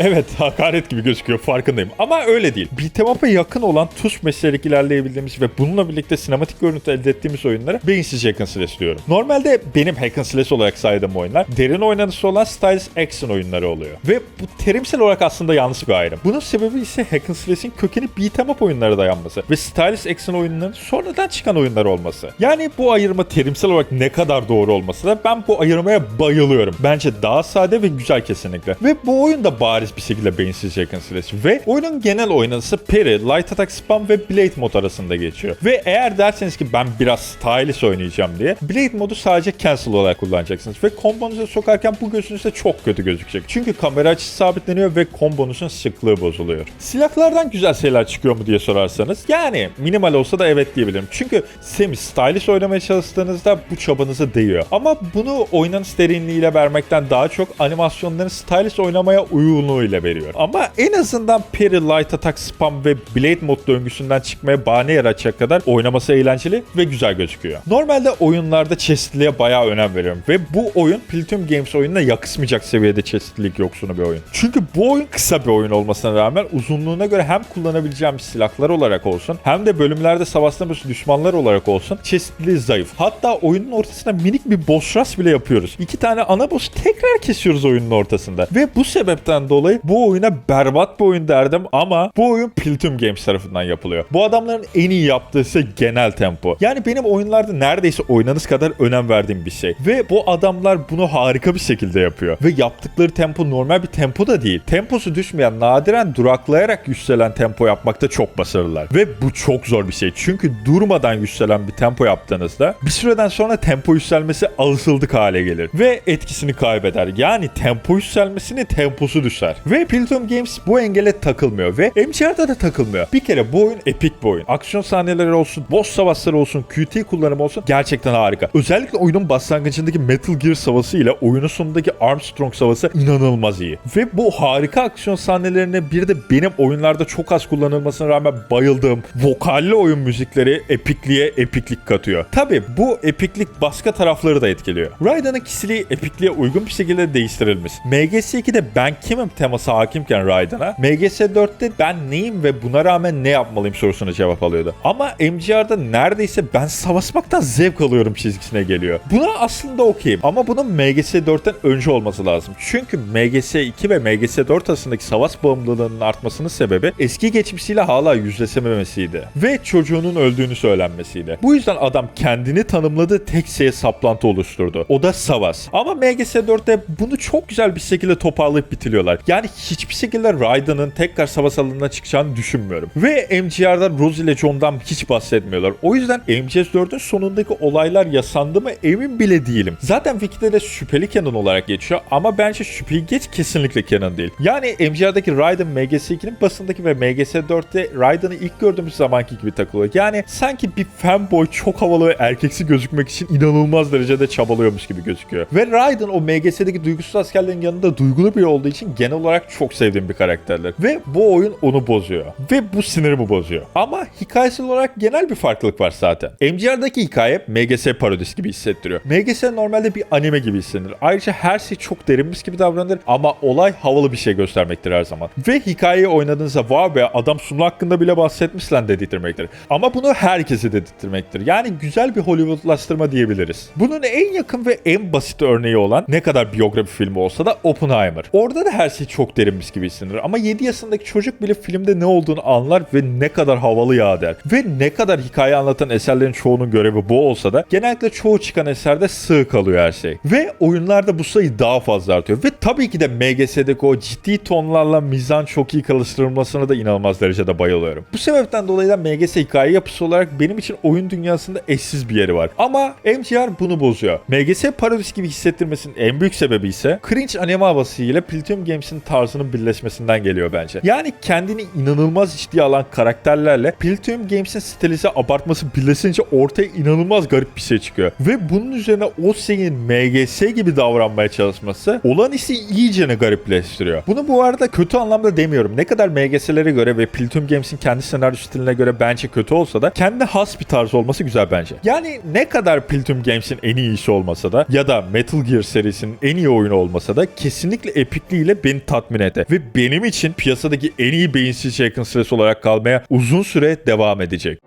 Evet, hakaret gibi gözüküyor, farkındayım. Ama öyle değil. Beat'em up'a yakın olan tuş meşlerek ilerleyebildiğimiz ve bununla birlikte sinematik görüntü elde ettiğimiz oyunlara beyinsiz hack and slash diyorum. Normalde benim hack and slash olarak saydığım oyunlar derin oynanışı olan stylus action oyunları oluyor. Ve bu terimsel olarak aslında yanlış bir ayrım. Bunun sebebi ise hack and slash'in kökeni beat'em up oyunlara dayanması ve stylus action oyunların sonradan çıkan oyunlar olması. Yani bu ayrıma terimsel olarak ne kadar doğru olmasa da ben bu ayırmaya bayılıyorum. Bence daha sade ve güzel kesinlikle. Ve bu oyun da bariz bir şekilde beyinsiz hack and slash ve oyunun genel oynanışı parry, light attack spam ve blade mod arasında geçiyor. Ve eğer derseniz ki ben biraz stylish oynayacağım diye blade modu sadece cancel olarak kullanacaksınız ve kombonuza sokarken bu gözünüzde çok kötü gözükecek. Çünkü kamera açısı sabitleniyor ve kombonuzun sıklığı bozuluyor. Silahlardan güzel şeyler çıkıyor mu diye sorarsanız yani minimal olsa da evet diyebilirim. Çünkü semi stylish oynamaya çalıştığınızda bu çabanıza değiyor. Ama bunu oynanış derinliğiyle vermekten daha çok animasyonların stylish oynamaya uyumlu ile veriyor. Ama en azından parry, light attack, spam ve blade mod döngüsünden çıkmaya bahane yaratacak kadar oynaması eğlenceli ve güzel gözüküyor. Normalde oyunlarda çeşitliliğe bayağı önem veriyorum ve bu oyun Platinum Games oyununa yakışmayacak seviyede çeşitlilik yoksunu bir oyun. Çünkü bu oyun kısa bir oyun olmasına rağmen uzunluğuna göre hem kullanabileceğimiz silahlar olarak olsun hem de bölümlerde savaştığımız düşmanlar olarak olsun çeşitliliği zayıf. Hatta oyunun ortasına minik bir boss rush bile yapıyoruz. 2 tane ana boss tekrar kesiyoruz oyunun ortasında. Ve bu sebepten dolayı bu oyuna berbat bir oyun derdim ama bu oyun Platinum Games tarafından yapılıyor. Bu adamların en iyi yaptığı ise genel tempo. Yani benim oyunlarda neredeyse oynanış kadar önem verdiğim bir şey. Ve bu adamlar bunu harika bir şekilde yapıyor. Ve yaptıkları tempo normal bir tempo da değil. Temposu düşmeyen, nadiren duraklayarak yükselen tempo yapmakta çok başarılılar. Ve bu çok zor bir şey. Çünkü durmadan yükselen bir tempo yaptığınızda bir süreden sonra tempo yükselmesi alışıldık hale gelir. Ve etkisini kaybeder. Yani tempo yükselmesinin temposu düşer. Ve Platinum Games bu engele takılmıyor ve MGR'da da takılmıyor. Bir kere bu oyun epik bir oyun. Aksiyon sahneleri olsun, boss savaşları olsun, QT kullanımı olsun gerçekten harika. Özellikle oyunun başlangıcındaki Metal Gear savaşı ile oyunun sonundaki Armstrong savaşı inanılmaz iyi. Ve bu harika aksiyon sahnelerine bir de benim oyunlarda çok az kullanılmasına rağmen bayıldığım vokalli oyun müzikleri epikliğe epiklik katıyor. Tabi bu epiklik başka tarafları da etkiliyor. Raiden'ın kişiliği epikliğe uygun bir şekilde değiştirilmiş. MGS2'de ben kimim teması hakimken Raiden'a, MGS4'te ben neyim ve buna rağmen ne yapmalıyım sorusuna cevap alıyordu. Ama MGR'da neredeyse ben savaşmaktan zevk alıyorum çizgisine geliyor. Buna aslında okeyim ama bunun MGS4'ten önce olması lazım. Çünkü MGS2 ve MGS4 arasındaki savaş bağımlılığının artmasının sebebi eski geçmişiyle hala yüzleşememesiydi. Ve çocuğunun öldüğünü söylenmesiydi. Bu yüzden adam kendini tanımladığı tek şeye saplantı oluşturdu. O da savaş. Ama MGS4'te bunu çok güzel bir şekilde toparlayıp bitiriyorlar. Yani hiçbir şekilde Raiden'ın tekrar savaş alanına çıkacağını düşünmüyorum. Ve MGR'da Rose ile John'dan hiç bahsetmiyorlar. O yüzden MGS4'ün sonundaki olaylar yaşandı mı emin bile değilim. Zaten Wiki'de de şüpheli canon olarak geçiyor ama bence şüpheli geç kesinlikle canon değil. Yani MGR'daki Raiden MGS2'nin basındaki ve MGS4'te Raiden'ı ilk gördüğümüz zamanki gibi takılıyor. Yani sanki bir fanboy çok havalı ve erkeksi gözükmek için inanılmaz derecede çabalıyormuş gibi gözüküyor. Ve Raiden o MGS'deki duygusuz askerlerin yanında duygulu biri olduğu için genel olarak çok sevdiğim bir karakterler. Ve bu oyun onu bozuyor. Ve bu sinirimi bozuyor. Ama hikayesel olarak genel bir farklılık var zaten. MGR'daki hikaye MGS parodisi gibi hissettiriyor. MGS normalde bir anime gibi hissedilir. Ayrıca her şey çok derinmiş gibi davranır ama olay havalı bir şey göstermektir her zaman. Ve hikayeyi oynadığınızda vay be adam sunu hakkında bile bahsetmiş lan dedirtmektir. Ama bunu herkese dedirtmektir. Yani güzel bir Hollywoodlaştırma diyebiliriz. Bunun en yakın ve en basit örneği olan ne kadar biyografi filmi olsa da Oppenheimer. Orada da her şey çok derinmiş gibi hissedilir. Ama 7 yaşındaki çocuk bile filmde ne olduğunu anlar ve ne kadar havalı ya der. Ve ne kadar hikaye anlatan eserlerin çoğunun görevi bu olsa da genellikle çoğu çıkan eserde sığ kalıyor her şey. Ve oyunlarda bu sayı daha fazla artıyor. Ve tabii ki de MGS'deki o ciddi tonlarla mizan çok iyi çalıştırılmasına da inanılmaz derecede bayılıyorum. Bu sebepten dolayı da MGS hikaye yapısı olarak benim için oyun dünyasında eşsiz bir yeri var. Ama MGR bunu bozuyor. MGS parodisi gibi hissettirmesinin en büyük sebebi ise cringe anime havası ile Platinum Games'in tarzının birleşmesinden geliyor bence. Yani kendini inanılmaz ciddiye alan karakterlerle Platinum Games'in stilize abartması birleşince ortaya inanılmaz garip bir şey çıkıyor. Ve bunun üzerine o şeyin MGS gibi davranmaya çalışması olan işi iyicene garipleştiriyor. Bunu bu arada kötü anlamda demiyorum. Ne kadar MGS'lere göre ve Platinum Games'in kendi senaryo stiline göre bence kötü olsa da kendine has bir tarz olması güzel bence. Yani ne kadar Platinum Games'in en iyi işi olmasa da ya da Metal Gear serisinin en iyi oyunu olmasa da kesinlikle epikliğiyle beni tatmin etti. Ve benim için piyasadaki en iyi beyinsiz hack and slash olarak kalmaya uzun süre devam edecek.